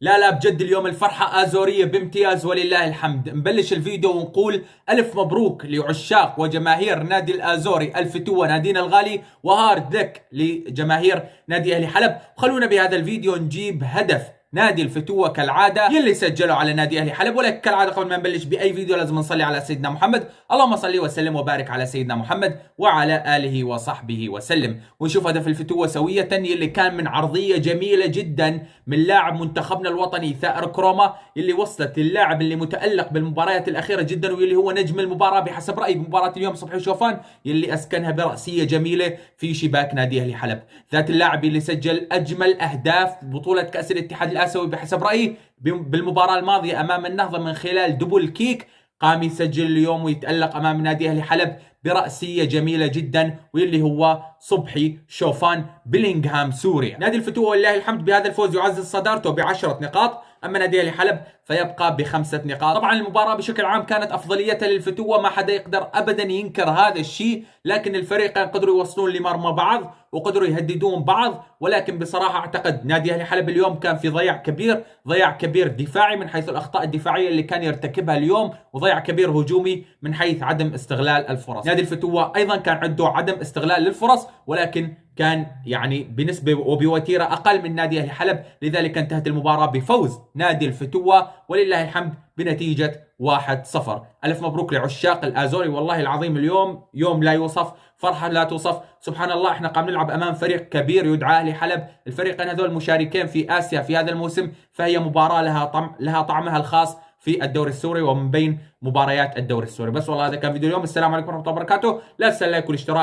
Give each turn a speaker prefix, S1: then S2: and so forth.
S1: لا لا بجد اليوم الفرحة آزورية بامتياز ولله الحمد. نبلش الفيديو ونقول ألف مبروك لعشاق وجماهير نادي الآزوري الفتوة نادينا الغالي، وهارد لك لجماهير نادي أهلي حلب. وخلونا بهذا الفيديو نجيب هدف نادي الفتوة كالعادة يلي سجلوا على نادي أهلي حلب. ولكن كالعادة قبل ما نبلش بأي فيديو لازم نصلي على سيدنا محمد، اللهم صل وسلم وبارك على سيدنا محمد وعلى آله وصحبه وسلم. ونشوف هدف الفتوة سوية يلي كان من عرضية جميلة جدا من لاعب منتخبنا الوطني ثائر كروما، يلي وصلت للاعب اللي متألق بالمباريات الأخيرة جدا واللي هو نجم المباراة بحسب رأيي بمباراة اليوم صبحي شوفان، يلي أسكنها برأسية جميلة في شباك نادي أهلي حلب. ذات اللاعب اللي سجل أجمل أهداف بطولة كأس الاتحاد الآسيوي بحسب رأيي بالمباراة الماضية أمام النهضة من خلال دبل كيك، قام يسجل اليوم ويتألق أمام نادي أهلي حلب برأسية جميلة جدا، واللي هو صبحي شوفان بلينغهام سوريا. نادي الفتوة ولله الحمد بهذا الفوز يعزز صدارته ب10 نقاط، أما نادي أهلي حلب فيبقى ب5 نقاط. طبعا المباراة بشكل عام كانت أفضليتها للفتوة، ما حدا يقدر أبدا ينكر هذا الشيء، لكن الفريقين قدروا يوصلون لمرمى بعض وقدروا يهددون بعض. ولكن بصراحة أعتقد نادي أهلي حلب اليوم كان في ضياع كبير دفاعي من حيث الأخطاء الدفاعية اللي كان يرتكبها اليوم، وضياع كبير هجومي من حيث عدم استغلال الفرص. نادي الفتوة أيضا كان عنده عدم استغلال للفرص، ولكن كان يعني بنسبة وبوتيرة أقل من نادي أهلي حلب، لذلك انتهت المباراة بفوز نادي الفتوة ولله الحمد بنتيجة 1-0. ألف مبروك لعشاق الآزوري، والله العظيم اليوم يوم لا يوصف، فرحة لا توصف. سبحان الله احنا قام نلعب أمام فريق كبير يدعى أهلي حلب، الفريقين هذول مشاركين في آسيا في هذا الموسم، فهي مباراة لها طعمها الخاص في الدوري السوري ومن بين مباريات الدوري السوري. بس والله هذا كان فيديو اليوم، السلام عليكم ورحمة الله وبركاته. لا تنسى اللايك والاشتراك.